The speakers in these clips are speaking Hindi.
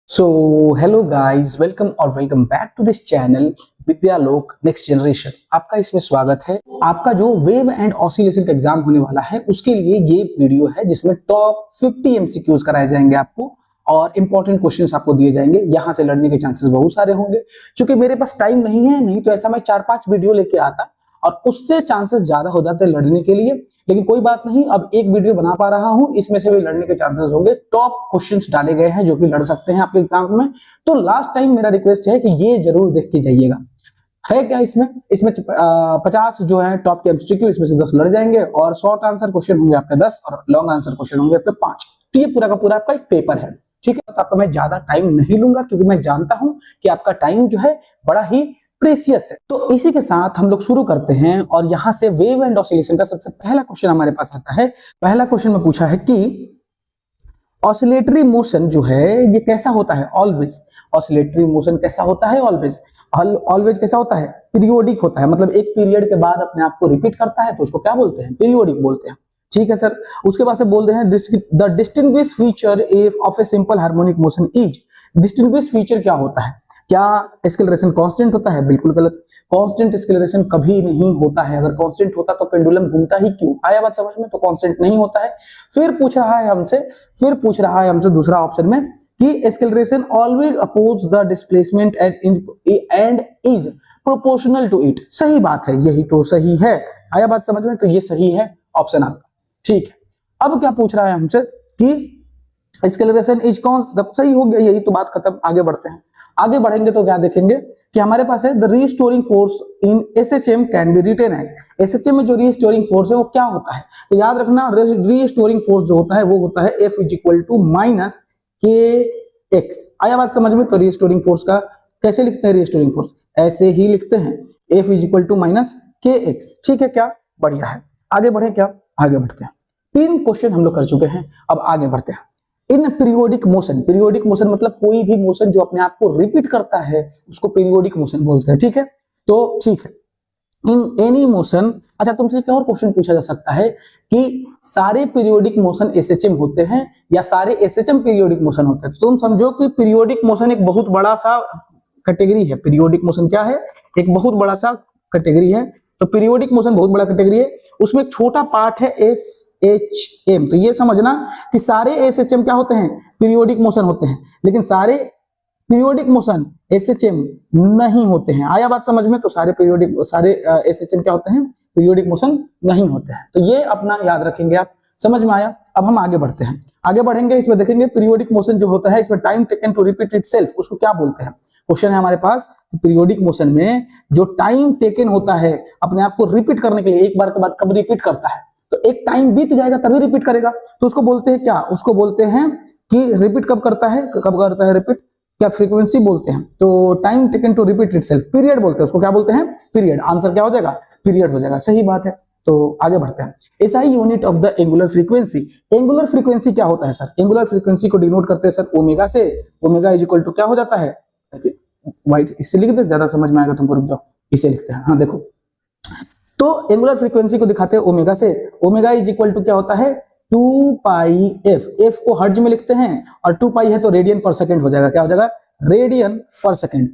So hello guys, welcome back to this channel Vidyalok next generation. आपका इसमें स्वागत है। आपका जो वेव एंड ऑसिलेशन का एग्जाम होने वाला है उसके लिए ये वीडियो है जिसमें टॉप 50 एमसीक्यूज कराए जाएंगे आपको और इंपॉर्टेंट क्वेश्चंस आपको दिए जाएंगे। यहां से लड़ने के चांसेस बहुत सारे होंगे। क्योंकि मेरे पास टाइम नहीं है, नहीं तो ऐसा मैं 4-5 वीडियो लेके आता और उससे चांसेस ज्यादा हो जाते लड़ने के लिए। लेकिन कोई बात नहीं, अब एक वीडियो बना पा रहा हूं, इसमें से भी लड़ने के चांसेस होंगे। टॉप क्वेश्चंस डाले गए हैं जो कि लड़ सकते हैं आपके एग्जाम में। तो लास्ट टाइम मेरा रिक्वेस्ट है कि ये जरूर देख के जाइएगा। है क्या इसमें 50 जो है टॉप के एमसीक्यू, इसमें से 10 लड़ जाएंगे और शॉर्ट आंसर क्वेश्चन होंगे आपके 10 और लॉन्ग आंसर क्वेश्चन होंगे आपके 5। तो ये पूरा का पूरा आपका एक पेपर है, ठीक है। तो आपका मैं ज्यादा टाइम नहीं लूंगा क्योंकि मैं जानता हूं कि आपका टाइम जो है बड़ा ही प्रेसियस है। तो इसी के साथ हम लोग शुरू करते हैं और यहां से वेव एंड ऑसिलेशन का सबसे पहला क्वेश्चन हमारे पास आता है। पहला क्वेश्चन में पूछा है कि ऑसिलेटरी मोशन जो है ये कैसा होता है? ऑलवेज। ऑसिलेटरी मोशन कैसा होता है? ऑलवेज। ऑलवेज कैसा होता है? पीरियोडिक होता है, मतलब एक पीरियड के बाद अपने आप को रिपीट करता है, तो उसको क्या बोलते हैं? पीरियोडिक बोलते हैं, ठीक है सर। उसके बाद से बोलते हैं the distinguish feature of a simple harmonic motion is. Distinguish feature क्या होता है? क्या एक्सेलरेशन कांस्टेंट होता है? बिल्कुल गलत। कांस्टेंट एक्सेलरेशन कभी नहीं होता है। अगर कांस्टेंट होता तो पेंडुलम घूमता ही क्यों? आया बात समझ में? तो कांस्टेंट नहीं होता है। फिर पूछ रहा है हमसे दूसरा ऑप्शन में कि acceleration always oppose the displacement and is proportional to it. सही बात है, यही तो सही है। आया बात समझ में? तो ये सही है ऑप्शन आपका, ठीक है। अब क्या पूछ रहा है हमसे कि एक्सेलरेशन इज कौन, सही हो गया, यही तो बात खत्म। आगे बढ़ते हैं। आगे बढ़ेंगे तो क्या देखेंगे कि हमारे पास है the restoring force in SHM can be written as. SHM में जो रीस्टोरिंग फोर्स है वो क्या होता है? तो याद रखना, रीस्टोरिंग फोर्स जो होता है वो होता है F is equal to minus k x. आया बात समझ में? तो रीस्टोरिंग फोर्स का कैसे लिखते हैं? रीस्टोरिंग फोर्स ऐसे ही लिखते हैं, F is equal to minus k x, ठीक है। क्या बढ़िया है। आगे बढ़े क्या? आगे बढ़ते हैं। 3 क्वेश्चन हम लोग कर चुके हैं, अब आगे बढ़ते हैं। इन पीरियोडिक मोशन मतलब कोई भी मोशन जो अपने आप को रिपीट करता है उसको पीरियोडिक मोशन बोलते हैं, ठीक है। तो ठीक है, इन एनी मोशन। अच्छा, तुमसे क्या और क्वेश्चन पूछा जा सकता है कि सारे पीरियोडिक मोशन एसएचएम होते हैं या सारे एसएचएम पीरियोडिक मोशन होते हैं? तो तुम समझो कि पीरियोडिक मोशन एक बहुत बड़ा सा कैटेगरी है। पीरियोडिक मोशन क्या है? एक बहुत बड़ा सा कैटेगरी है। तो पीरियोडिक मोशन बहुत बड़ा कैटेगरी है, उसमें एक छोटा पार्ट है एसएचएम। तो ये समझना कि सारे एसएचएम क्या होते हैं? पीरियोडिक मोशन होते हैं, लेकिन सारे पीरियोडिक मोशन एसएचएम नहीं होते हैं। आया बात समझ में? तो सारे एसएचएम क्या होते हैं? पीरियोडिक मोशन नहीं होते हैं। तो ये अपना याद रखेंगे आप। समझ में आया? अब हम आगे बढ़ते हैं। आगे बढ़ेंगे, इसमें देखेंगे पीरियोडिक मोशन जो होता है इसमें time taken to repeat itself, उसको क्या बोलते हैं? क्वेश्चन है हमारे पास, पीरियोडिक मोशन में जो टाइम टेकन होता है अपने आप को रिपीट करने के लिए, एक बार के बाद कब रिपीट करता है? तो एक टाइम बीत जाएगा तभी रिपीट करेगा, तो उसको बोलते हैं क्या? उसको बोलते हैं कि रिपीट कब करता है? रिपीट क्या फ्रीक्वेंसी बोलते हैं? तो time taken to repeat itself period बोलते हैं, उसको क्या बोलते हैं? पीरियड। आंसर क्या हो जाएगा? पीरियड हो जाएगा। सही बात है। तो आगे बढ़ते हैं। SI unit of the angular frequency. Angular frequency क्या होता है सर? एंगुलर फ्रीक्वेंसी को डिनोट करते हैं सर ओमेगा से। ओमेगा इज इक्वल टू क्या हो जाता है? व्हाइट इससे लिख दे, ज्यादा समझ में आएगा तुमको, रुक जाओ, इसे लिखते हैं। हाँ देखो, तो एंगुलर फ्रीक्वेंसी को दिखाते हैं ओमेगा से। ओमेगा इज इक्वल टू क्या होता है? 2 पाई एफ। एफ को हर्ट्ज में लिखते हैं और 2 पाई है तो रेडियन पर सेकंड हो जाएगा। क्या हो जाएगा? रेडियन पर सेकंड।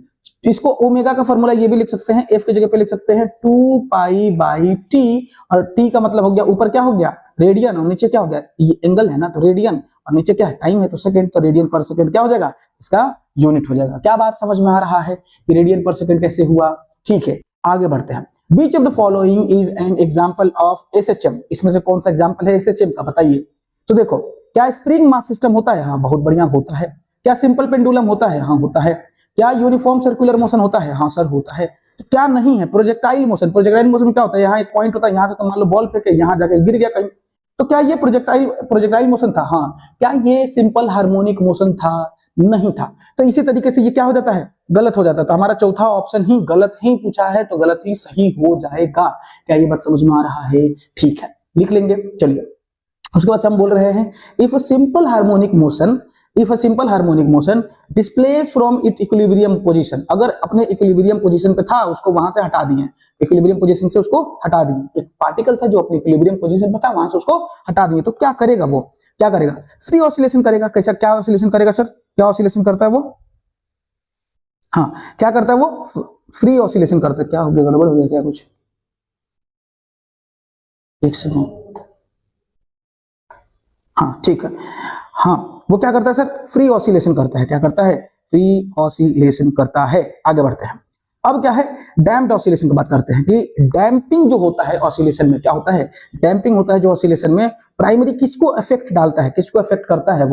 इसको ओमेगा का फॉर्मूला ये भी लिख सकते हैं, एफ की जगह पे लिख सकते हैं 2 पाई बाई टी, और टी का मतलब हो गया ऊपर क्या हो गया? रेडियन, और नीचे क्या हो गया? ये एंगल है ना, तो रेडियन, और नीचे क्या है? टाइम है तो सेकंड, तो रेडियन पर सेकंड क्या हो जाएगा? इसका यूनिट हो जाएगा। क्या बात समझ में आ रहा है कि रेडियन पर सेकंड कैसे हुआ? ठीक है, आगे बढ़ते हैं। Which of the following is an example of SHM? इसमें से कौन सा एग्जाम्पल है SHM का? बताइए। तो देखो, क्या स्प्रिंग मास सिस्टम होता है? हाँ बहुत बढ़िया होता है। क्या सिंपल पेंडुलम होता है? हाँ होता है। क्या यूनिफॉर्म सर्कुलर मोशन होता है? हाँ सर होता है। तो क्या नहीं है? Projectile motion. प्रोजेक्टाइल मोशन में क्या होता है? यहाँ एक पॉइंट होता है, यहाँ से तो मान लो बॉल फेंके, यहाँ जाके गिर गया कहीं, तो क्या ये प्रोजेक्टाइल मोशन था? हाँ। क्या ये सिंपल हार्मोनिक मोशन था? नहीं था। तो इसी तरीके से ये क्या हो जाता है? गलत हो जाता है। तो हमारा चौथा ऑप्शन ही गलत ही पूछा है, तो गलत ही सही हो जाएगा। क्या ये बात समझ में आ रहा है? ठीक है, लिख लेंगे। चलिए, उसके बाद हम बोल रहे हैं if a simple harmonic motion displace from it equilibrium position. अगर अपने इक्विलिब्रियम पोजीशन पे था उसको वहां से हटा दिए, इक्विलिब्रियम पोजीशन से उसको हटा दिए। एक पार्टिकल था जो अपने इक्विलिब्रियम पोजीशन पे था, वहां से उसको हटा दिए, तो क्या करेगा? वो क्या करेगा? फ्री ऑसिलेशन करेगा। कैसा? क्या ऑसिलेशन करेगा सर? क्या ऑसिलेशन करता है वो? हाँ, क्या करता है वो? फ्री ऑसिलेशन करता है। क्या हो गया, गड़बड़ हो गया क्या कुछ? एक सेकंड। हाँ ठीक है। हाँ, वो क्या करता है सर? फ्री ऑसिलेशन करता है। क्या करता है? फ्री ऑसिलेशन करता है। आगे बढ़ते हैं। अब क्या है, डैम्प्ड ऑसिलेशन की बात करते हैं कि डैम्पिंग जो होता है ऑसिलेशन में, क्या होता है? डैम्पिंग होता है जो ऑसिलेशन में, प्राइमरी किसको अफेक्ट डालता है, किसको अफेक्ट करता है?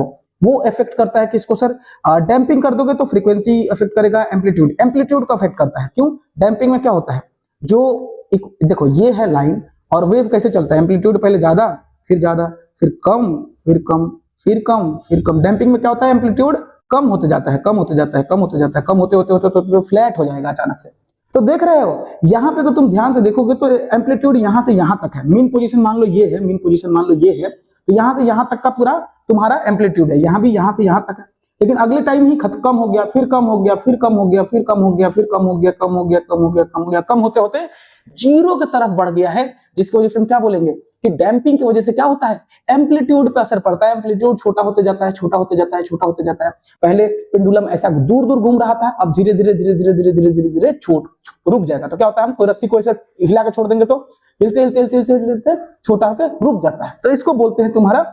वो अफेक्ट करता है किसको सर? डैम्पिंग कर दोगे तो फ्रीक्वेंसी अफेक्ट करेगा, एम्पलीट्यूड, एम्पलीट्यूड को अफेक्ट करता है। क्यों? डैम्पिंग में क्या होता है, जो एक देखो ये है लाइन, और वेव कैसे चलता है? एम्पलीट्यूड पहले ज्यादा, फिर ज्यादा, फिर कम, फिर कम, फिर कम, फिर कम। डैम्पिंग में क्या होता है? एम्पलीट्यूड कम होते जाता है, कम होते जाता है, कम होते जाता है, कम होते होते होते होते फ्लैट हो जाएगा अचानक से। तो देख रहे हो यहाँ पे, अगर तुम ध्यान से देखोगे तो एम्पलीट्यूड यहाँ से यहाँ तक है। मीन पोजीशन मान लो ये है, मीन पोजीशन मान लो ये है, तो यहाँ से यहाँ तक का पूरा तुम्हारा एम्पलीट्यूड है। यहाँ भी यहाँ से यहाँ तक है, लेकिन अगले टाइम ही कम हो गया, फिर कम हो गया, फिर कम हो गया, फिर कम हो गया, फिर कम हो गया, कम हो गया, कम हो गया, कम हो गया, कम होते होते जीरो की तरफ बढ़ गया है। जिसकी वजह से हम क्या बोलेंगे कि डैम्पिंग की वजह से क्या होता है? एम्पलीट्यूड पे असर पड़ता है। एम्पलीट्यूड छोटा होते जाता है, छोटा होते जाता है, छोटा होते जाता है। पहले पेंडुलम ऐसा दूर दूर घूम रहा था, अब धीरे धीरे धीरे धीरे धीरे धीरे धीरे धीरे रुक जाएगा। तो क्या होता है, हम कोई रस्सी को ऐसे हिला के छोड़ देंगे तो हिलते हिलते हिलते हिलते हिलते छोटा होकर रुक जाता है। तो इसको बोलते हैं तुम्हारा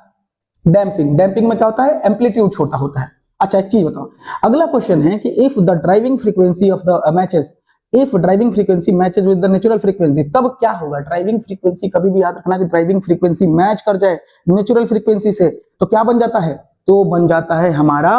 डैम्पिंग। डैम्पिंग में क्या होता है? एम्पलीट्यूड छोटा होता है। अच्छा, एक चीज बताओ, अगला क्वेश्चन है कि if the driving frequency of the matches, if driving frequency matches with the natural frequency, तब क्या होगा? ड्राइविंग फ्रीक्वेंसी, कभी भी याद रखना कि ड्राइविंग फ्रीक्वेंसी मैच कर जाए नेचुरल फ्रीक्वेंसी से, तो क्या बन जाता है? तो बन जाता है हमारा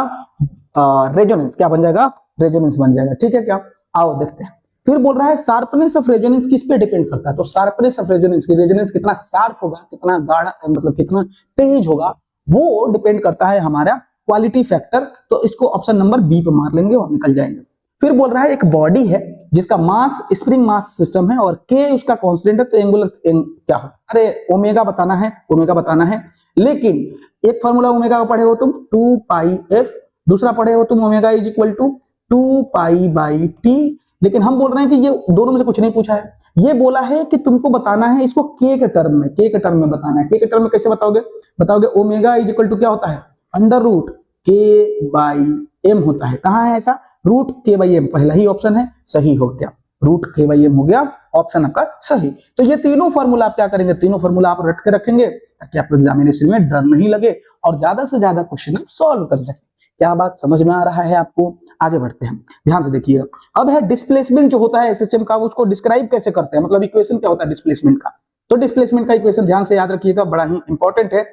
रेजोनेंस। क्या बन जाएगा? रेजोनेंस बन जाएगा। ठीक है क्या? आओ देखते हैं। फिर बोल रहा है शार्पनेस ऑफ रेजोनेंस किस पे डिपेंड करता है? तो शार्पनेस ऑफ रेजोनेंस की, रेजोनेंस कितना शार्प होगा, कितना गाढ़ा, मतलब कितना तेज होगा, वो डिपेंड करता है हमारा क्वालिटी फैक्टर। तो इसको ऑप्शन नंबर बी पे मार लेंगे और निकल जाएंगे। फिर बोल रहा है एक बॉडी है जिसका मास स्प्रिंग मास सिस्टम है और के उसका कांस्टेंट है, तो एंगुलर क्या हो? अरे ओमेगा बताना है, ओमेगा बताना है। लेकिन एक फॉर्मूला ओमेगा का पढ़े हो तुम 2 पाई एफ, दूसरा पढ़े हो तुम omega is equal to 2 pi by T. लेकिन हम बोल रहे हैं कि ये दोनों में से कुछ नहीं पूछा है, ये बोला है कि तुमको बताना है इसको के के टर्म में, के के टर्म में बताना है। के के टर्म में कैसे बताओगे? बताओगे ओमेगा इज इक्वल टू क्या होता है? अंडर रूट के बाई एम होता है। कहां है ऐसा? रूट के बाई एम, पहला ही ऑप्शन है, सही हो गया। रूट के बाई एम हो गया ऑप्शन आपका सही। तो ये तीनों फॉर्मूला आप क्या करेंगे? तीनों फॉर्मूला आप रट के रखेंगे ताकि आपको एग्जामिनेशन में डर नहीं लगे और ज्यादा से ज्यादा क्वेश्चन आप सॉल्व कर सकें। क्या बात समझ में आ रहा है आपको? आगे बढ़ते हैं, ध्यान से देखिए। अब है डिस्प्लेसमेंट जो होता है एसएचएम का, उसको डिस्क्राइब कैसे करते हैं, मतलब इक्वेशन क्या होता है डिस्प्लेसमेंट का? तो डिस्प्लेसमेंट का इक्वेशन ध्यान से याद रखिएगा, बड़ा ही इंपॉर्टेंट है।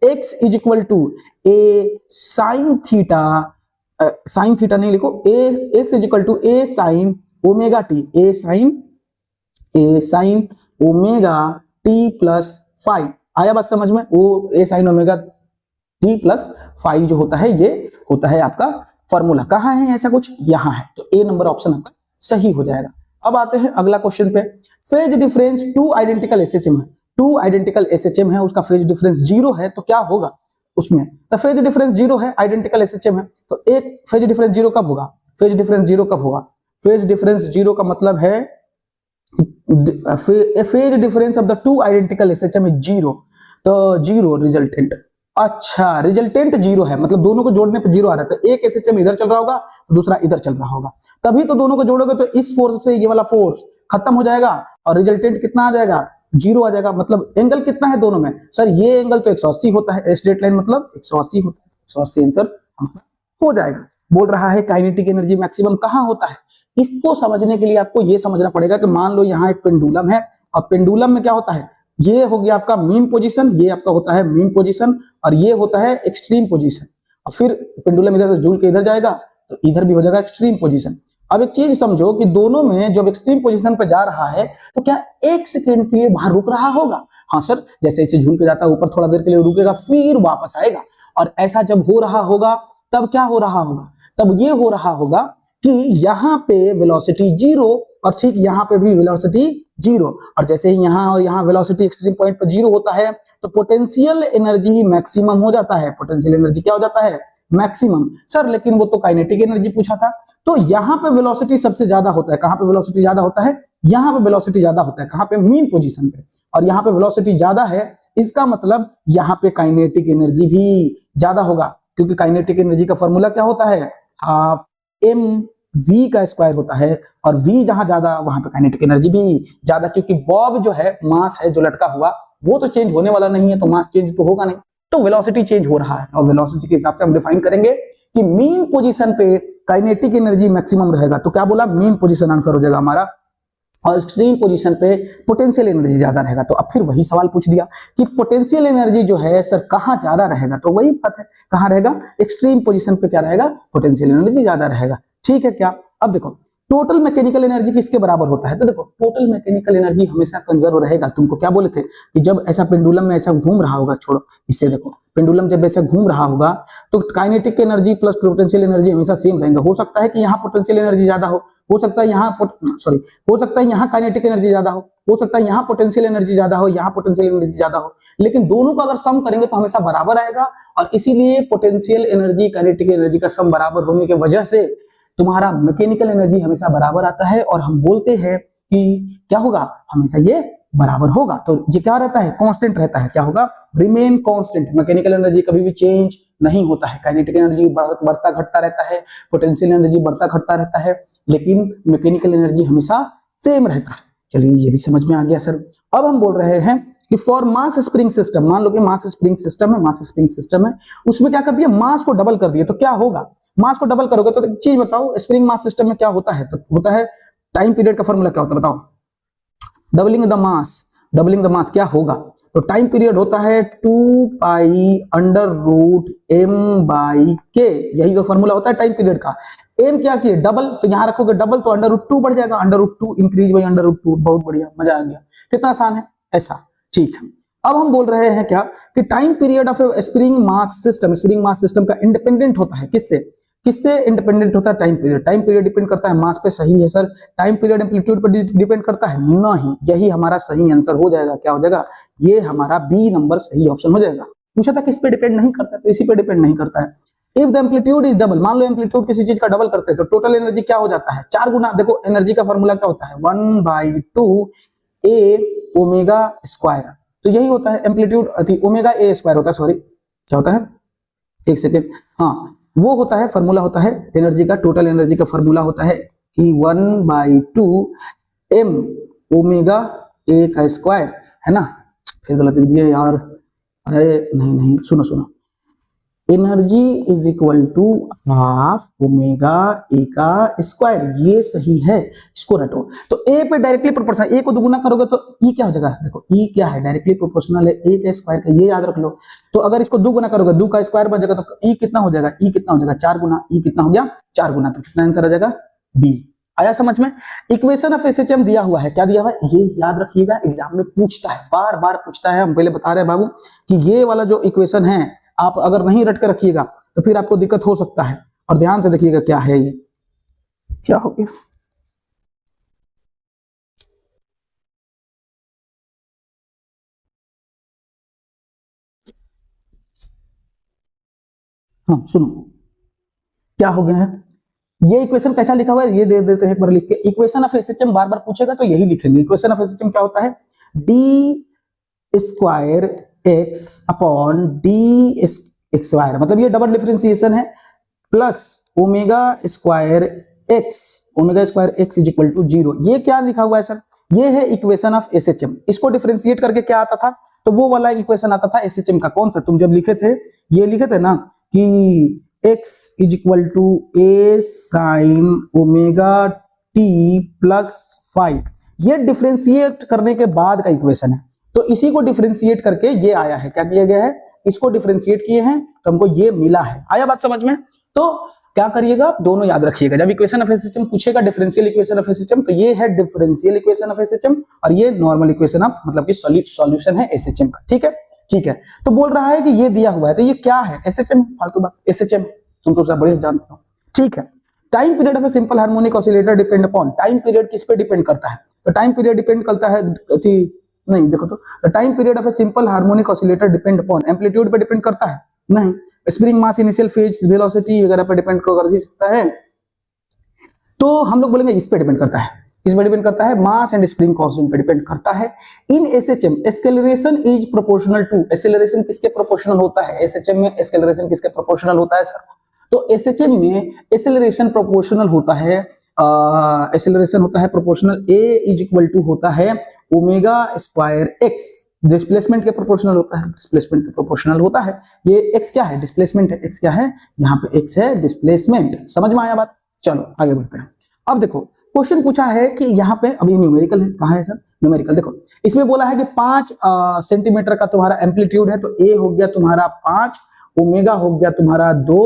x is equal to a sine theta, sine theta नहीं लिखो, x is equal to a sine omega t, a sine omega T plus 5। आया बात समझ में? वो a sine omega T plus 5 जो होता है, ये होता है आपका फॉर्मूला। कहां है ऐसा कुछ? यहां है। तो ए नंबर ऑप्शन आपका सही हो जाएगा। अब आते हैं अगला क्वेश्चन पे। Phase difference two identical SHM है, टू आइडेंटिकल एसएचएम है, उसका फेज डिफरेंस 0 है, तो क्या होगा उसमें? तो फेज डिफरेंस 0 है, आइडेंटिकल एसएचएम है, तो एक फेज डिफरेंस 0 कब होगा? फेज डिफरेंस 0 कब होगा? फेज डिफरेंस 0 का मतलब है phase difference of the two identical SHM is 0, तो 0 रिजल्टेंट। अच्छा, रिजल्टेंट 0 है, मतलब दोनों को जोड़ने पे 0 आ रहा है, तो एक एसएचएम इधर चल रहा होगा, दूसरा इधर चल रहा होगा, तभी तो दोनों को जोड़ोगे तो इस फोर्स से ये वाला फोर्स खत्म हो जाएगा और रिजल्टेंट कितना आ जाएगा? 0 आ जाएगा। मतलब एंगल कितना है दोनों में? सर ये एंगल तो 180 होता है, स्ट्रेट लाइन मतलब 180 होता है, 180 आंसर हो जाएगा। बोल रहा है काइनेटिक एनर्जी मैक्सिमम कहां होता है? इसको समझने के लिए आपको ये समझना पड़ेगा कि मान लो यहाँ एक पेंडुलम है और पेंडुलम में क्या होता है? ये हो गया आपका मीन पोजीशन, ये आपका होता है मीन पोजीशन और ये होता है एक्सट्रीम पोजीशन। और फिर पेंडुलम इधर से झूल के इधर जाएगा तो इधर भी हो जाएगा एक्सट्रीम पोजीशन। अब एक चीज समझो कि दोनों में जब एक्सट्रीम पोजीशन पे जा रहा है तो क्या 1 सेकेंड के लिए वहां रुक रहा होगा? हाँ सर, जैसे इसे झूल के जाता है ऊपर, थोड़ा देर के लिए रुकेगा फिर वापस आएगा। और ऐसा जब हो रहा होगा तब क्या हो रहा होगा? तब ये हो रहा होगा कि यहाँ पे वेलोसिटी 0 और ठीक यहाँ पे भी वेलोसिटी 0, और जैसे ही यहाँ और यहाँ वेलोसिटी एक्सट्रीम पॉइंट पर 0 होता है तो पोटेंशियल एनर्जी मैक्सिमम हो जाता है। पोटेंशियल एनर्जी क्या हो जाता है? मैक्सिमम। सर लेकिन वो तो काइनेटिक एनर्जी पूछा था, तो यहाँ पे वेलोसिटी सबसे ज्यादा होता है। कहाँ पे वेलोसिटी ज्यादा होता है? यहाँ पे वेलोसिटी ज्यादा होता है। कहाँ पे? मीन पोजीशन पे। और यहाँ पे वेलोसिटी ज्यादा है, इसका मतलब यहाँ पे काइनेटिक एनर्जी भी ज्यादा होगा। क्योंकि काइनेटिक एनर्जी का फॉर्मूला क्या होता है, हाफ एम वी का स्क्वायर होता है, और वी जहां ज्यादा वहां पे काइनेटिक एनर्जी भी ज्यादा, क्योंकि बॉब जो है मास है जो लटका हुआ वो तो चेंज होने वाला नहीं है, तो मास चेंज तो होगा नहीं, तो वेलोसिटी चेंज हो रहा है, और वेलोसिटी के हिसाब से हम डिफाइन करेंगे कि मीन पोजीशन पे काइनेटिक एनर्जी मैक्सिमम रहेगा। तो क्या बोला, मीन पोजीशन आंसर हो जाएगा हमारा, और एक्सट्रीम पोजीशन पे पोटेंशियल एनर्जी ज्यादा रहेगा। तो अब फिर वही सवाल पूछ दिया कि पोटेंशियल एनर्जी जो है सर कहां ज्यादा रहेगा, तो वही बात है, कहां रहेगा, एक्सट्रीम पोजीशन पे क्या रहेगा, पोटेंशियल एनर्जी ज्यादा रहेगा। ठीक है क्या, अब देखो टोटल मैकेनिकल एनर्जी किसके बराबर होता है, तो देखो टोटल मैकेनिकल एनर्जी हमेशा कंजर्व रहेगा। तुमको क्या बोले थे कि जब ऐसा पेंडुलम में ऐसा घूम रहा होगा, छोड़ो इससे, देखो पेंडुलम जब ऐसा घूम रहा होगा तो kinetic energy plus potential energy हमेशा सेम रहेगा। हो सकता है कि यहाँ पोटेंशियल एनर्जी ज्यादा हो सकता है यहाँ हो सकता है यहाँ काइनेटिक एनर्जी ज्यादा हो सकता है यहाँ पोटेंशियल एनर्जी ज्यादा हो, यहाँ पोटेंशियल एनर्जी ज्यादा हो, लेकिन दोनों का अगर सम करेंगे तो हमेशा बराबर आएगा। और इसीलिए पोटेंशियल एनर्जी काइनेटिक एनर्जी का सम बराबर होने की वजह से तुम्हारा मैकेनिकल एनर्जी हमेशा बराबर आता है, और हम बोलते हैं कि क्या होगा, हमेशा ये बराबर होगा। तो ये क्या रहता है, कांस्टेंट रहता है, क्या होगा, रिमेन कांस्टेंट। मैकेनिकल एनर्जी कभी भी चेंज नहीं होता है, काइनेटिक एनर्जी बढ़ता घटता रहता है, पोटेंशियल एनर्जी बढ़ता घटता रहता है, लेकिन मैकेनिकल एनर्जी हमेशा सेम रहता है। चलिए ये भी समझ में आ गया सर। अब हम बोल रहे हैं कि फॉर मास स्प्रिंग सिस्टम, मान लो कि मास स्प्रिंग सिस्टम है, मास स्प्रिंग सिस्टम है, उसमें क्या कर दिया, मास को डबल कर दिया, तो क्या होगा, मास को डबल करोगे तो एक चीज बताओ, स्प्रिंग मास सिस्टम में क्या होता है, तो होता है टाइम पीरियड का फॉर्मूला क्या होता है बताओ, doubling the mass, doubling the mass क्या होगा, तो टाइम पीरियड होता है 2 pi under root m by k, यही तो फॉर्मूला होता है टाइम पीरियड का। एम क्या किए डबल, तो यहां रखोगे डबल तो अंडर रूट 2 बढ़ जाएगा, under root 2 increase by under root 2, बहुत बढ़िया, मजा आ गया, कितना आसान है ऐसा। ठीक है, अब हम बोल रहे हैं क्या कि time period of spring mass system, spring mass system का इंडिपेंडेंट होता है किससे, किससे इंडिपेंडेंट होता है, time period. Time period depend करता है मास पे, सही है सर। टाइम पीरियड एम्पलीट्यूड पर डिपेंड करता है, नहीं, यही हमारा सही आंसर हो जाएगा, क्या हो जाएगा, ये हमारा बी नंबर सही ऑप्शन हो जाएगा। पूछा था किस पे डिपेंड नहीं करता है, तो इसी पे डिपेंड नहीं करता है। If the amplitude is double, मान लो एम्पलीट्यूड किसी चीज का डबल करते हैं तो टोटल एनर्जी क्या हो जाता है, 4 गुना। देखो एनर्जी का फॉर्मूला क्या होता है, 1/2 ए ओमेगा स्क्वायर, तो यही होता है एम्पलीट्यूड, ओमेगा ए स्क्वायर होता है, सॉरी क्या होता है, एक सेकेंड, हाँ वो होता है फॉर्मूला होता है एनर्जी का, टोटल एनर्जी का फॉर्मूला होता है कि 1/2 एम ओमेगा ए का स्क्वायर, है ना, फिर गलत लिख दिया यार, अरे नहीं नहीं, सुनो सुनो, energy is equal to half omega a का स्क्वायर, ये सही है, इसको रटो। तो ए पे डायरेक्टली प्रोपोर्शनल, ए को दुगुना करोगे तो ई क्या हो जाएगा, देखो ई क्या है, डायरेक्टली प्रोपोर्शनल है ए के स्क्वायर का, ये याद रख लो। तो अगर इसको दुगुना करोगे, 2 का स्क्वायर बन जाएगा, तो ई कितना हो जाएगा, ई कितना हो जाएगा 4 गुना, ई कितना हो गया 4 गुना, तो कितना आंसर आ जाएगा बी। आया समझ में। इक्वेशन ऑफ एसएचएम दिया हुआ है, क्या दिया हुआ है, ये याद रखिएगा, एग्जाम में पूछता है, बार बार पूछता है। हम पहले बता रहे हैं बाबू कि ये वाला जो इक्वेशन है आप अगर नहीं रट के रखिएगा तो फिर आपको दिक्कत हो सकता है। और ध्यान से देखिएगा क्या है ये, क्या हो गया, हाँ सुनो क्या हो गया है, ये इक्वेशन कैसा लिखा हुआ है ये दे देते हैं एक बार लिख के। इक्वेशन ऑफ एसएचएम बार बार पूछेगा तो यही लिखेंगे। इक्वेशन ऑफ एसएचएम क्या होता है, d square x upon d square, मतलब ये डबल डिफरेंशिएशन है, plus omega square x is equal to 0। ये क्या लिखा हुआ है सर, ये है इक्वेशन ऑफ एसएचएम। इसको डिफरेंशिएट करके क्या आता था, तो वो वाला इक्वेशन आता था एसएचएम का, कौन सा, तुम जब लिखे थे ये लिखे थे ना कि x is equal to a sine omega T plus 5, ये डिफरेंशिएट करने के बाद का इक्वेशन है। तो इसी को डिफरेंशिएट करके ये आया है, क्या किया गया है, इसको डिफरेंशिएट किए हैं तो हमको ये मिला है। आया बात समझ में। तो क्या करिएगा, दोनों याद रखिएगा, जब इक्वेशन ऑफ एसएचएम पूछेगा डिफरेंशियल इक्वेशन ऑफ एसएचएम, तो ये है डिफरेंशियल इक्वेशन ऑफ एसएचएम और ये नॉर्मल इक्वेशन ऑफ मतलब कि सॉल्यूशन है एसएचएम का। ठीक है, ठीक है। तो बोल रहा है कि ये दिया हुआ है, तो ये क्या है, एसएचएम, फालतू बात, एसएचएम तुम तो सब बड़े जानते हो। ठीक है, time period of a simple harmonic oscillator depend upon, time period किस पे डिपेंड करता है, तो टाइम पीरियड डिपेंड करता है, नहीं देखो तो time period of a simple harmonic oscillator depend upon amplitude पे डिपेंड करता है, नहीं, spring mass initial phase velocity वगैरह पे डिपेंड कर ही सकता है, तो हम लोग बोलेंगे इस पे डिपेंड करता है। किस पे डिपेंड करता है? मास एंड स्प्रिंग कांस्टेंट पे डिपेंड करता है। In SHM acceleration is proportional to, acceleration किसके प्रोपोर्शनल होता है? एसएचएम में एक्सेलरेशन किसके प्रोपोर्शनल होता है सर? तो एसएचएम में एक्सेलरेशन प्रोपोर्शनल होता है, एक्सेलरेशन होता है proportional, a is equal to होता है ओमेगा स्क्वायर एक्स, डिस्प्लेसमेंट के प्रोपोर्शनल होता है, डिस्प्लेसमेंट के प्रोपोर्शनल होता है। ये एक्स क्या है? डिस्प्लेसमेंट है। एक्स क्या है? यहाँ पे एक्स है डिस्प्लेसमेंट। समझ में आया बात? चलो आगे बढ़ते हैं। अब देखो क्वेश्चन पूछा है कि यहाँ पे अभी न्यूमेरिकल है, कहाँ है सर न्यूमेरिकल? देखो इसमें बोला है कि 5 सेंटीमीटर का तुम्हारा एम्पलीट्यूड है, तो ए हो गया तुम्हारा 5, ओमेगा हो गया तुम्हारा 2,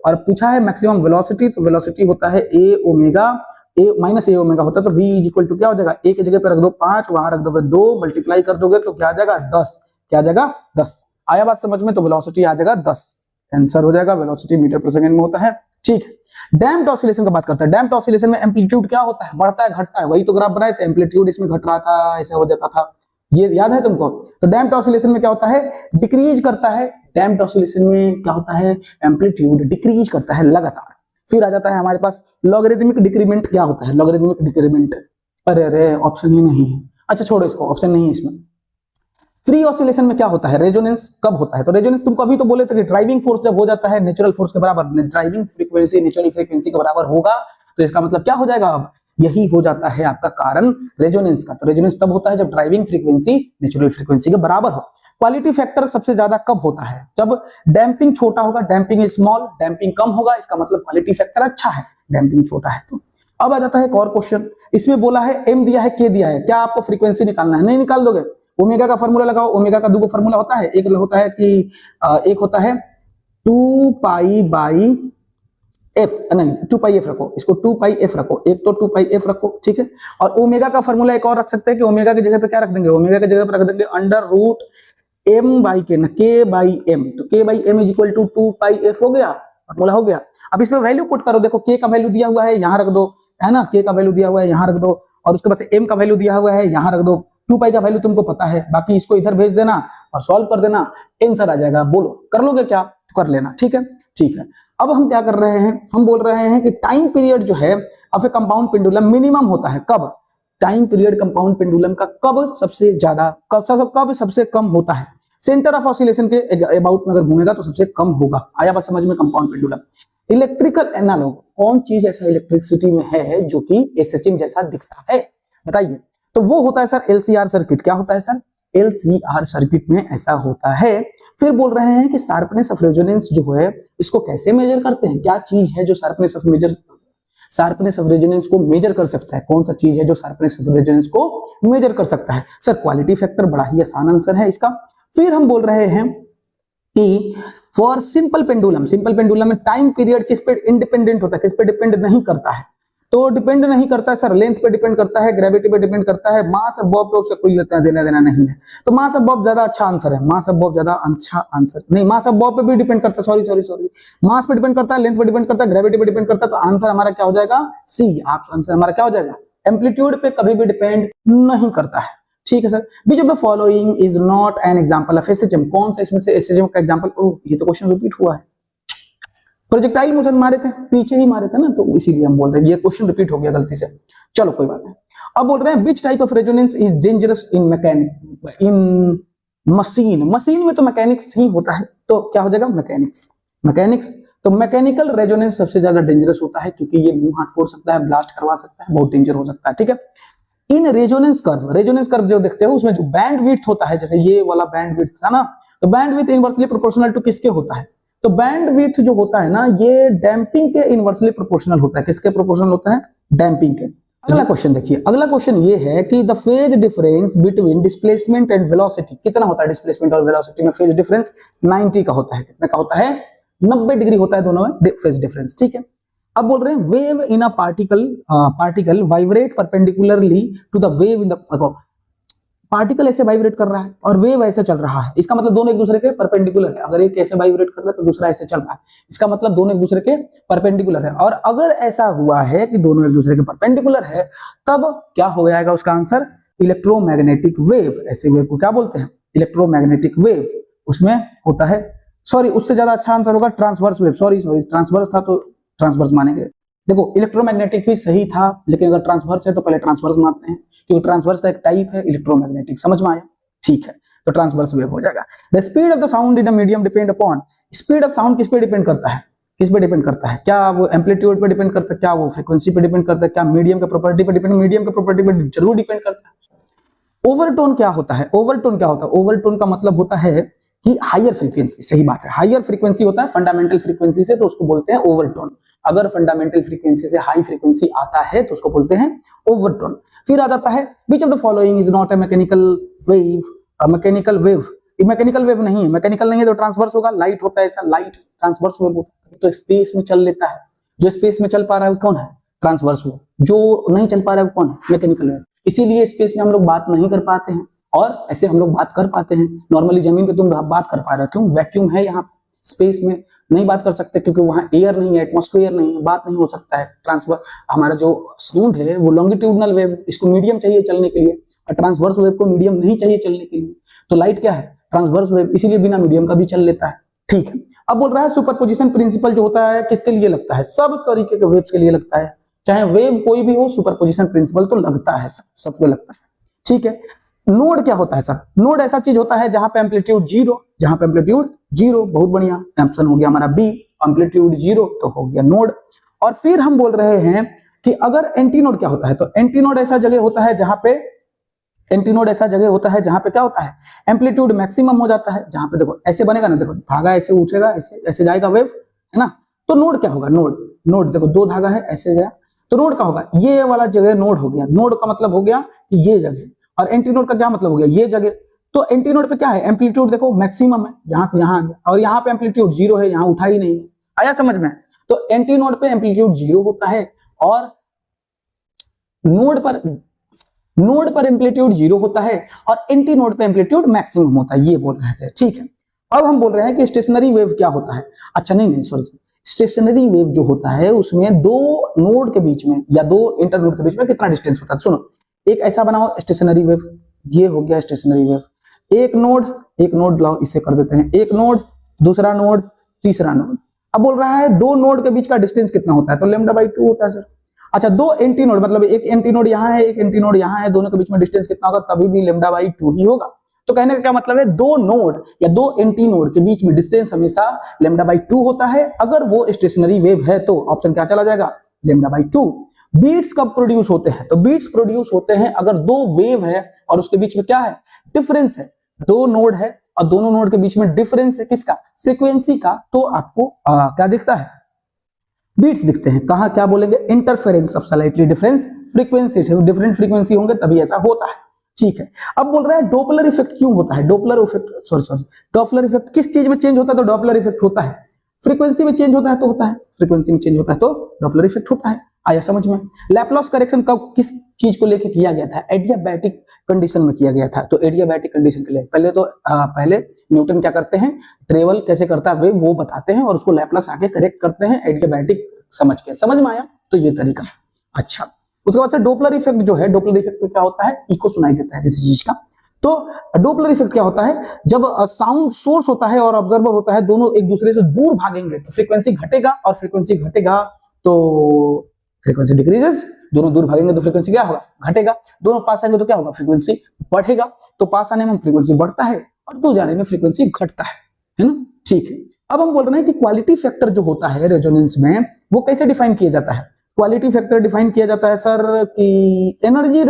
और पूछा है मैक्सिमम वेलोसिटी, तो वेलोसिटी होता है ए ओमेगा, ए माइनस ए ओमेगा होता है, तो v इज इक्वल टू क्या हो जाएगा? ए की जगह पे रख दो 5, वहां रख दोगे 2, मल्टीप्लाई कर दोगे तो क्या आ जाएगा? 10। क्या आ जाएगा? 10। आया बात समझ में? तो वेलोसिटी आ जाएगा 10, आंसर हो जाएगा। वेलोसिटी मीटर पर सेकंड में होता है। ठीक है, डैम्प्ड ऑसिलेशन का बात करते हैं। डैम्प्ड ऑसिलेशन में एम्पलीट्यूड क्या होता है? बढ़ता है घटता है, वही तो ग्राफ बनाए थे, एम्पलीट्यूड इसमें घट रहा था, ऐसे हो जाता था, ये याद है तुमको? तो डैम्प्ड ऑसिलेशन में क्या होता है? डिक्रीज करता है। डैम्प्ड ऑसिलेशन में क्या होता है? एम्पलीट्यूड डिक्रीज करता है लगातार। फिर आ जाता है हमारे पास लॉगरिथमिक डिक्रीमेंट। क्या होता है लॉगरिथमिक डिक्रीमेंट? अरे ऑप्शन ही नहीं है, अच्छा छोड़ो इसको, ऑप्शन नहीं है इसमें। फ्री ऑसिलेशन में क्या होता है? रेजोनेंस कब होता है? तो रेजोनेंस तुमको अभी तो बोले थे कि ड्राइविंग फोर्स जब हो जाता है नेचुरल फोर्स के बराबर, ड्राइविंग फ्रीक्वेंसी नेचुरल फ्रीक्वेंसी के बराबर होगा, तो इसका मतलब क्या हो जाएगा? अब यही हो जाता है आपका कारण रेजोनेंस का। तो रेजोनेंस तब होता है जब ड्राइविंग फ्रीक्वेंसी नेचुरल फ्रीक्वेंसी के बराबर हो। क्वालिटी फैक्टर सबसे ज्यादा कब होता है? जब डैम्पिंग छोटा होगा, डैम्पिंग स्मॉल, डैम्पिंग कम होगा, इसका मतलब क्वालिटी फैक्टर अच्छा है, डैम्पिंग छोटा है। तो अब आ जाता है एक और क्वेश्चन, इसमें बोला है एम दिया है, के दिया है, क्या आपको फ्रीक्वेंसी निकालना है? नहीं निकाल दोगे। ओमेगा का फॉर्मूला लगाओ, ओमेगा का 2 फॉर्मूला होता है, एक होता है कि एक होता है 2 पाई बाई एफ, नहीं 2 पाई एफ रखो, इसको 2 पाई एफ रखो, एक तो 2 पाई एफ रखो, ठीक है। और ओमेगा का फॉर्मूला एक और रख सकते हैं कि ओमेगा की जगह पे क्या रख देंगे? ओमेगा की जगह पे रख देंगे अंडर रूट एम बाई के, ना के बाई एम, तो k by m is equal to 2 pi f हो गया, फॉर्मूला हो गया। अब इसमें वैल्यू पुट करो, देखो के का वैल्यू दिया हुआ है, यहाँ रख दो, है ना, के का वैल्यू दिया हुआ है, यहाँ रख दो, और उसके बाद से एम का वैल्यू दिया हुआ है, यहाँ रख दो, 2 पाई का वैल्यू तुमको पता है, बाकी इसको इधर भेज देना और सॉल्व कर देना, आंसर आ जाएगा। बोलो कर लोगे क्या? तो कर लेना, ठीक है ठीक है। अब हम क्या कर रहे हैं? हम बोल रहे हैं कि टाइम पीरियड जो है of A compound pendulum minimum होता है कब? टाइम पीरियड कंपाउंड पेंडुलम का कब सबसे ज्यादा, कब सबसे कम होता है? सेंटर ऑफ ऑसिलेशन के अबाउट में अगर घूमेगा तो सबसे कम होगा। आया बात समझ में? Compound pendulum. इलेक्ट्रिकल एनालॉग, कौन चीज ऐसा इलेक्ट्रिसिटी में है जो कि एसएचएम जैसा दिखता है? बताइए। तो वो होता है सर एलसीआर सर्किट। क्या होता है सर? एलसीआर सर्किट में ऐसा होता है। फिर बोल रहे हैं कि शार्पनेस ऑफ रेजोनेंस जो है इसको कैसे मेजर करते हैं? क्या चीज है जो शार्पनेस ऑफ रेजोनेंस को मेजर कर सकता है? कौन सा चीज है जो शार्पनेस ऑफ रेजोनेंस को मेजर कर सकता है? सर क्वालिटी फैक्टर, बड़ा ही आसान आंसर है इसका। फिर हम बोल रहे हैं कि फॉर सिंपल पेंडुलम में टाइम पीरियड किस पे इंडिपेंडेंट होता है, किस पे डिपेंड नहीं करता है? तो डिपेंड नहीं करता है सर, लेंथ पे डिपेंड करता है, ग्रेविटी पे डिपेंड करता है, मास ऑफ बॉब पे उसका कोई लेना देना नहीं है। तो मास ऑफ बॉब ज्यादा अच्छा आंसर है, मास ऑफ बॉब ज्यादा अच्छा आंसर नहीं, मास ऑफ बॉब पे भी डिपेंड करता है, सॉरी मास पे डिपेंड करता है, लेंथ पे डिपेंड करता है, ग्रेविटी पे डिपेंड करता है। तो आंसर हमारा क्या हो जाएगा? सी। आप आंसर हमारा क्या हो जाएगा? एम्पलीट्यूड पे कभी भी डिपेंड नहीं करता है, ठीक है sir. Which of the following is not an example of SHM? कौन सा इसमें से एसएचएम का एग्जांपल? ओह ये तो क्वेश्चन रिपीट हुआ है, प्रोजेक्टाइल मोशन मारे थे, पीछे ही मारे थे ना, तो इसीलिए हम बोल रहे हैं ये क्वेश्चन रिपीट हो गया गलती से। चलो कोई बात नहीं। अब बोल रहे हैं which type of resonance is dangerous in machine में तो मैकेनिक्स ही होता है, तो क्या हो जाएगा? मैकेनिक्स। तो मैकेनिकल रेजोनेंस सबसे ज्यादा डेंजरस होता है क्योंकि ये मुंह हाथ फोड़ सकता है, ब्लास्ट करवा सकता है, बहुत डेंजर हो सकता है, ठीक है। इन रेजोनेंस कर्व जो देखते हो उसमें जो बैंड विड्थ होता है, जैसे ये वाला बैंड विड्थ था ना, तो bandwidth inversely proportional to किसके होता है? तो बैंड विड्थ जो होता है ना ये डैम्पिंग के इनवर्सली प्रोपोर्शनल होता है। किसके प्रोपोर्शनल होता है? डैम्पिंग के। अगला क्वेश्चन देखिए, अगला क्वेश्चन ये है कि the phase difference between displacement and velocity, कितना होता है डिस्प्लेसमेंट और वेलोसिटी में? फेज डिफरेंस 90 का होता है। कितने का होता है? 90 डिग्री होता है दोनों में फेज डिफरेंस, ठीक है। अब बोल रहे हैं wave in a particle vibrate perpendicularly to the wave in the, particle ऐसे वाइब्रेट कर रहा है और वेव ऐसे चल रहा है, इसका मतलब दोनों एक दूसरे के परपेंडिकुलर है। अगर एक ऐसे वाइब्रेट कर रहा है तो दूसरा ऐसे चल रहा है, इसका मतलब दोनों एक दूसरे के परपेंडिकुलर है। और अगर ऐसा हुआ है कि दोनों एक दूसरे के परपेंडिकुलर है तब क्या हो जाएगा उसका आंसर? Electromagnetic wave. ऐसे वेव को क्या बोलते हैं? Electromagnetic wave. उसमें होता है, सॉरी उससे ज्यादा अच्छा आंसर होगा ट्रांसवर्स वेव। सॉरी ट्रांसवर्स था तो ट्रांसवर्स मानेंगे, देखो इलेक्ट्रोमैग्नेटिक भी सही था, लेकिन अगर ट्रांसवर्स है तो पहले ट्रांसवर्स मानते हैं, क्योंकि ट्रांसवर्स का एक टाइप है इलेक्ट्रोमैग्नेटिक। समझ में आया? ठीक है, तो ट्रांसवर्स वेव हो जाएगा। The speed of the sound in a medium depend upon, speed of sound किस पे डिपेंड करता है? किस पे डिपेंड करता है? क्या वो एम्पलीट्यूड पे डिपेंड करता है? क्या वो फ्रीक्वेंसी पे डिपेंड करता है? क्या मीडियम के प्रॉपर्टी पे डिपेंड? मीडियम के प्रॉपर्टी पे जरूर डिपेंड करता है। ओवरटोन क्या होता है? ओवरटोन क्या होता है? ओवरटोन का मतलब होता है कि हायर फ्रीक्वेंसी। सही बात है, हायर फ्रीक्वेंसी होता है फंडामेंटल फ्रीक्वेंसी से, तो उसको बोलते हैं ओवरटोन। अगर फंडामेंटल फ्रीक्वेंसी से हाई फ्रीक्वेंसी आता है तो उसको बोलते हैं ओवरटोन। फिर आ जाता है which of the following is not a mechanical wave, mechanical wave. Mechanical wave नहीं है, मैकेनिकल नहीं है तो ट्रांसवर्स होगा। लाइट होता है ऐसा, लाइट ट्रांसवर्स वेव होता है, तो स्पेस में चल लेता है। जो स्पेस में चल पा रहा है वो कौन है? Transverse wave. जो नहीं चल पा रहा है वो कौन है? Mechanical wave. इसीलिए स्पेस में हम लोग बात नहीं कर पाते हैं और ऐसे हम लोग बात कर पाते हैं। नॉर्मली जमीन पे तुम बात कर पा रहे हो, क्यों? वैक्यूम है यहाँ। स्पेस में नहीं बात कर सकते क्योंकि वहां एयर नहीं है, एटमॉस्फेयर नहीं है, बात नहीं हो सकता है। ट्रांसफर हमारा जो साउंड है वो लॉन्गिट्यूडनल वेव, इसको मीडियम चाहिए चलने के लिए, और ट्रांसवर्स वेव को मीडियम नहीं चाहिए चलने के लिए। तो लाइट क्या है? ट्रांसवर्स वेव, इसीलिए बिना मीडियम का भी चल लेता है। ठीक है, अब बोल रहा है सुपरपोजिशन प्रिंसिपल जो होता है किसके लिए लगता है? सब तरीके के वेव्स के लिए लगता है, चाहे वेव कोई भी हो, सुपरपोजिशन प्रिंसिपल तो लगता है, सबको लगता है। ठीक है, नोड क्या होता है सर? नोड ऐसा चीज होता है जहां पे एम्पलीट्यूड जीरो, जहां पे एम्पलीट्यूड जीरो। बहुत बढ़िया, ऑप्शन हो गया हमारा बी, एम्पलीट्यूड जीरो तो हो गया नोड। और फिर हम बोल रहे हैं कि अगर एंटी नोड क्या होता है, तो एंटी नोड ऐसा जगह होता है जहां पे, एंटी नोड ऐसा जगह होता है जहां पे क्या होता है? एम्पलीट्यूड मैक्सिमम हो जाता है, जहां पे देखो ऐसे बनेगा ना, देखो धागा ऐसे उठेगा, ऐसे ऐसे जाएगा वेव, है ना। तो नोड क्या होगा? नोड, नोड देखो दो धागा है ऐसे गया, तो नोड क्या होगा? ये वाला जगह नोड हो गया। नोड का मतलब हो गया कि ये जगह, और एंटी नोड का क्या मतलब हो गया? ये जगह। तो एंटी नोड पे क्या है? एम्पलीट्यूड देखो मैक्सिमम है, यहां से यहां आ गया, और यहां पे एम्पलीट्यूड जीरो है, यहां उठा ही नहीं है। आया समझ में? तो एंटी नोड पे एम्पलीट्यूड जीरो होता है और नोड पर एम्पलीट्यूड जीरो होता है, और एंटी नोड पे एम्पलीट्यूड मैक्सिमम होता है, ये बोल रहे थे। ठीक है, अब हम बोल रहे हैं कि स्टेशनरी वेव क्या होता है। अच्छा नहीं सॉरी, स्टेशनरी वेव जो होता है उसमें दो नोड के बीच में या दो इंटर नोड के बीच में कितना डिस्टेंस होता है? सुनो, एक ऐसा बनाओ स्टेशनरी वेव, ये हो गया स्टेशनरी वेव। एक नोड लाओ, इसे कर देते हैं एक नोड, दूसरा नोड, तीसरा नोड। अब बोल रहा है दो नोड के बीच का डिस्टेंस कितना होता है? तो λ/2 होता है सर। अच्छा, दो एंटी नोड, मतलब एक एंटी नोड यहाँ है, एक एंटी नोड यहाँ है, दोनों के बीच में डिस्टेंस कितना होगा? तभी भी λ/2 ही होगा। तो कहने का क्या मतलब है? दो नोड या दो एंटी नोड के बीच में डिस्टेंस हमेशा λ/2 होता है। अगर वो स्टेशनरी वेव है तो ऑप्शन क्या चला जाएगा? λ/2। बीट्स कब प्रोड्यूस होते हैं? तो बीट्स प्रोड्यूस होते हैं अगर दो वेव है और उसके बीच में क्या है? डिफरेंस है। दो नोड है और दोनों नोड के बीच में डिफरेंस है, किसका? फ्रीक्वेंसी का। तो आपको क्या दिखता है? बीट्स दिखते हैं। कहां क्या बोलेंगे? Interference of slightly difference frequency, different frequency होंगे तभी ऐसा होता है। ठीक है, अब बोल रहा है डॉपलर इफेक्ट क्यों होता है? डॉपलर इफेक्ट डॉपलर इफेक्ट किस चीज में चेंज होता है तो डॉपलर इफेक्ट होता है? फ्रीक्वेंसी में चेंज होता है तो होता है, फ्रीक्वेंसी में चेंज होता है तो डॉपलर इफेक्ट होता है। आया समझ में? लैप्लास करेक्शन कब किस चीज को लेके किया गया था? एडियाबैटिक कंडीशन में किया गया था। तो एडियाबैटिक कंडीशन के लिए पहले न्यूटन क्या करते हैं? ट्रेवल कैसे करता है वेव वो बताते हैं और उसको लैप्लास आके करेक्ट करते हैं एडियाबैटिक समझ के। समझ में आया? तो ये तरीका है। अच्छा, उसके बाद से डॉपलर इफेक्ट जो है, डॉपलर इफेक्ट में क्या होता है? इको सुनाई देता है किसी चीज का। तो डॉपलर इफेक्ट क्या होता है? जब साउंड सोर्स होता है और ऑब्जर्वर होता है, दोनों एक दूसरे से दूर भागेंगे तो फ्रीक्वेंसी घटेगा, और फ्रीक्वेंसी घटेगा तो फ्रीक्वेंसी डिक्रीजेस। दोनों दूर भागेंगे तो फ्रीक्वेंसी क्या होगा? घटेगा। दोनों पास आएंगे तो क्या होगा? फ्रीक्वेंसी बढ़ेगा। तो पास आने में फ्रीक्वेंसी बढ़ता है और दूर जाने में फ्रीक्वेंसी घटता है ना। ठीक है, अब हम बोल रहे हैं कि क्वालिटी फैक्टर जो होता है रेजोनेंस में वो कैसे डिफाइन किया जाता है? क्वालिटी फैक्टर डिफाइन किया जाता है सर कि energy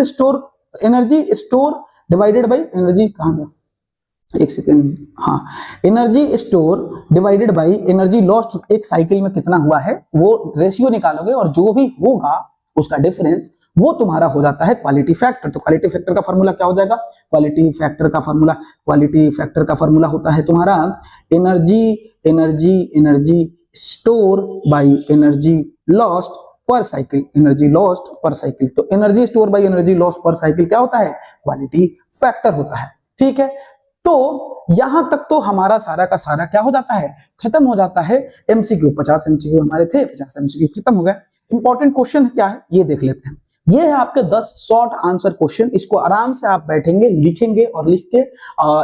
store divided by energy, कहां गया? एक सेकेंड, हाँ, energy store divided by energy lost एक साइकिल में कितना हुआ है वो रेशियो निकालोगे, और जो भी होगा उसका डिफरेंस वो तुम्हारा हो जाता है क्वालिटी फैक्टर। तो क्वालिटी फैक्टर का फॉर्मूला क्या हो जाएगा? क्वालिटी फैक्टर का फॉर्मूला होता है तुम्हारा energy store by energy lost पर साइकिल, एनर्जी लॉस्ट पर साइकिल। तो energy store by energy lost पर साइकिल क्या होता है? क्वालिटी फैक्टर होता है। ठीक है, तो यहां तक तो हमारा सारा का सारा क्या हो जाता है? खत्म हो जाता है। एमसीक्यू 50 एमसीक्यू हमारे थे, 50 एमसीक्यू खत्म हो गए। इंपॉर्टेंट क्वेश्चन क्या है ये देख लेते हैं। ये है आपके 10 शॉर्ट आंसर क्वेश्चन। इसको आराम से आप बैठेंगे, लिखेंगे और लिख के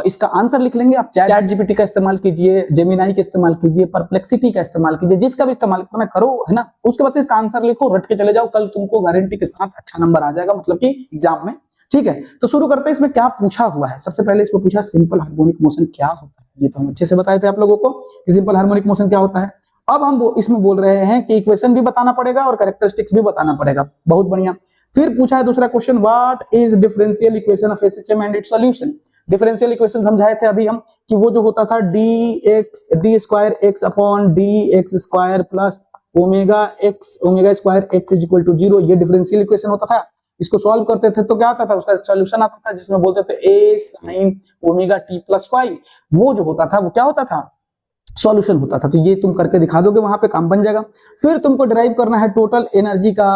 इसका आंसर लिख लेंगे। आप चैट जीपीटी का इस्तेमाल कीजिए, जेमिनाई का इस्तेमाल कीजिए, परप्लेक्सिटी का इस्तेमाल कीजिए, जिसका भी इस्तेमाल करना करो, है ना। उसके बाद से इसका आंसर लिखो, रट के चले जाओ, कल तुमको गारंटी के साथ अच्छा नंबर आ जाएगा, मतलब कि एग्जाम में। ठीक है, तो शुरू करते हैं। इसमें क्या पूछा हुआ है? सबसे पहले इसको पूछा सिंपल हार्मोनिक मोशन क्या होता है। ये तो हम अच्छे से बताए थे आप लोगों को कि सिंपल हार्मोनिक मोशन क्या होता है। अब हम इसमें बोल रहे हैं कि इक्वेशन भी बताना पड़ेगा और कैरेक्टरिस्टिक्स भी बताना पड़ेगा। बहुत बढ़िया। फिर पूछा है दूसरा question, what is differential equation of SHM and its solution. Differential equation समझाए थे अभी हम कि वो जो होता था d square x upon d x square plus omega square x is equal to 0। ये डिफरेंशियल इक्वेशन होता था। इसको सॉल्व करते थे तो क्या आता था? उसका सॉल्यूशन आता था जिसमें बोलते थे A sine omega T plus five. वो जो होता था वो क्या होता था? सॉल्यूशन होता था। तो ये तुम करके दिखा दोगे, वहां पे काम बन जाएगा। फिर तुमको डिराइव करना है टोटल एनर्जी का।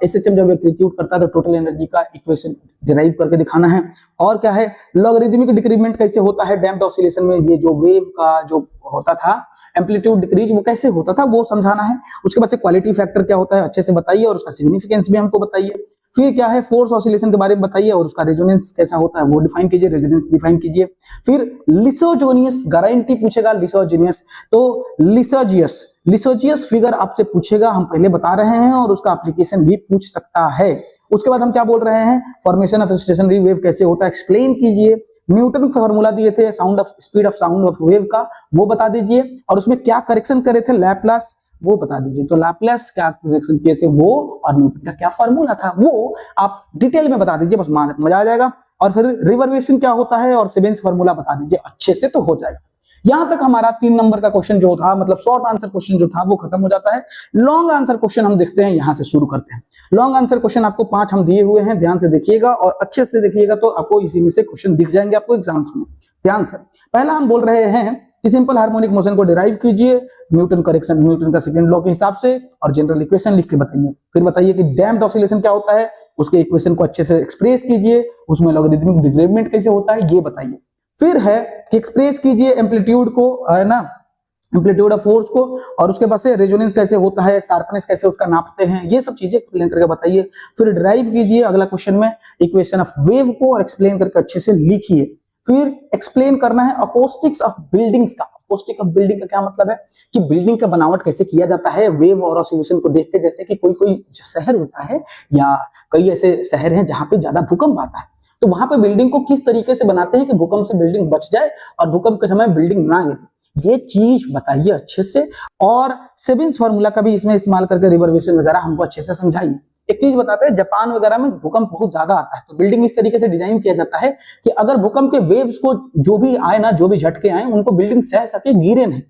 एसएचएम जब एग्जीक्यूट करता है तो टोटल एनर्जी का इक्वेशन डिराइव करके दिखाना है। और क्या है? लॉगरिदमिक डिक्रीमेंट कैसे होता है डैम्प्ड ऑसिलेशन में। ये जो वेव का जो होता था एम्पलीट्यूड डिक्रीज, वो कैसे होता था वो समझाना है। उसके बाद से क्वालिटी फैक्टर क्या होता है अच्छे से बताइए और उसका सिग्निफिकेंस भी हमको बताइए। फिर क्या है? फोर्स ऑसिलेशन के बारे में बताइए और उसका रेजोनेंस कैसा होता है वो डिफाइन कीजिए, रेजोनेंस डिफाइन कीजिए। फिर लिसोजोनियस गारंटी पूछेगा, लिसोजोनियस तो लिसोजियस फिगर आपसे पूछेगा, हम पहले बता रहे हैं, और उसका एप्लीकेशन भी पूछ सकता है। उसके बाद हम क्या बोल रहे हैं? फॉर्मेशन ऑफ स्टेशनरी वेव कैसे होता है एक्सप्लेन कीजिए। न्यूटन का फॉर्मूला दिए थे sound of speed of sound of wave का, वो बता दीजिए। और उसमें क्या करेक्शन करे थे लैप्लास, वो बता दीजिए। तो लैप्लास क्या करेक्शन किए थे वो, और न्यूटन का क्या फॉर्मूला था वो आप डिटेल में बता दीजिए, बस मजा आ जाएगा। और फिर रिवर्वेशन क्या होता है और सेवेंस फॉर्मूला बता दीजिए, अच्छे से तो हो जाएगा। यहां तक हमारा 3 नंबर का क्वेश्चन जो था, मतलब शॉर्ट आंसर क्वेश्चन जो था वो खत्म हो जाता है। लॉन्ग आंसर क्वेश्चन हम देखते हैं, यहां से शुरू करते हैं। लॉन्ग आंसर क्वेश्चन आपको 5 हम दिए हुए हैं, ध्यान से देखिएगा और अच्छे से देखिएगा तो आपको इसी में से क्वेश्चन दिख जाएंगे आपको एग्जाम्स में। ध्यान से पहला हम बोल रहे हैं कि सिंपल हार्मोनिक मोशन को डिराइव कीजिए न्यूटन का सेकंड लॉ के हिसाब से और जनरल इक्वेशन लिख के बताइए। फिर बताइए कि डैम्प्ड ऑसिलेशन क्या होता है, उसके इक्वेशन को अच्छे से एक्सप्रेस कीजिए, उसमें लॉगरिदमिक डिक्रीमेंट कैसे होता है ये बताइए। फिर है कि एक्सप्रेस कीजिए एम्पलीट्यूड को, है ना, एम्पलीट्यूड ऑफ फोर्स को, और उसके बाद से रेजोनेंस कैसे होता है, शार्पनेस कैसे उसका नापते हैं, ये सब चीजें एक्सप्लेन करके बताइए। फिर डिराइव कीजिए अगला क्वेश्चन में इक्वेशन ऑफ वेव को और एक्सप्लेन करके अच्छे से लिखिए। फिर एक्सप्लेन करना है अकोस्टिक्स ऑफ बिल्डिंग्स का। अकोस्टिक ऑफ बिल्डिंग का क्या मतलब है कि बिल्डिंग का बनावट कैसे किया जाता है वेव और ऑसिलेशन को देख के। जैसे कि कोई शहर होता है या कई ऐसे शहर हैं जहां पे ज्यादा भूकंप आता है, तो वहां पे बिल्डिंग को किस तरीके से बनाते हैं कि भूकंप से बिल्डिंग बच जाए और भूकंप के समय बिल्डिंग ना गिरे, ये चीज बताइए अच्छे से। और सेवेंस फार्मूला का भी इसमें इस्तेमाल करके रिवर्वेशन वगैरह हमको अच्छे से समझाइए। एक चीज बताते हैं, जापान वगैरह में भूकंप बहुत ज्यादा आता है, तो बिल्डिंग इस तरीके से डिजाइन किया जाता है कि अगर भूकंप के वेव्स को जो भी आए ना, जो भी झटके आए, उनको बिल्डिंग सह सके, गिरे नहीं,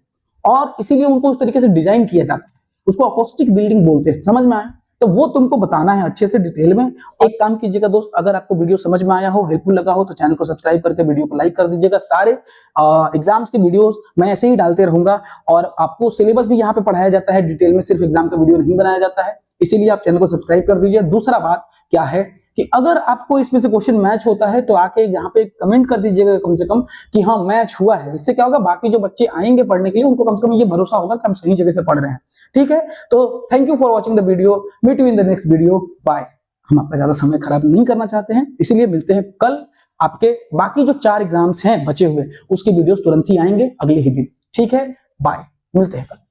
और इसीलिए उनको उस तरीके से डिजाइन किया जाता है। उसको अकोस्टिक बिल्डिंग बोलते हैं, समझ में आया? तो वो तुमको बताना है अच्छे से डिटेल में। एक काम कीजिएगा दोस्त, अगर आपको वीडियो समझ में आया हो, हेल्पफुल लगा हो, तो चैनल को सब्सक्राइब करके वीडियो को लाइक कर दीजिएगा। सारे एग्जाम्स के वीडियोस मैं ऐसे ही डालते रहूंगा और आपको सिलेबस भी यहाँ पे पढ़ाया जाता है डिटेल में, सिर्फ एग्जाम का वीडियो नहीं बनाया जाता है, इसीलिए आप चैनल को सब्सक्राइब कर दीजिए। दूसरा बात क्या है कि अगर आपको इसमें से क्वेश्चन मैच होता है तो आके यहाँ पे कमेंट कर दीजिएगा कम से कम कि हाँ मैच हुआ है। इससे क्या होगा, बाकी जो बच्चे आएंगे पढ़ने के लिए उनको कम से कम ये भरोसा होगा कि हम सही जगह से पढ़ रहे हैं। ठीक है, तो thank you for watching the video, meet you in the next video, bye. हम आपका ज्यादा समय खराब नहीं करना चाहते हैं, इसलिए मिलते हैं कल। आपके बाकी जो 4 एग्जाम्स हैं बचे हुए, उसके वीडियोस तुरंत ही आएंगे अगले ही दिन। ठीक है, बाय, मिलते हैं कल।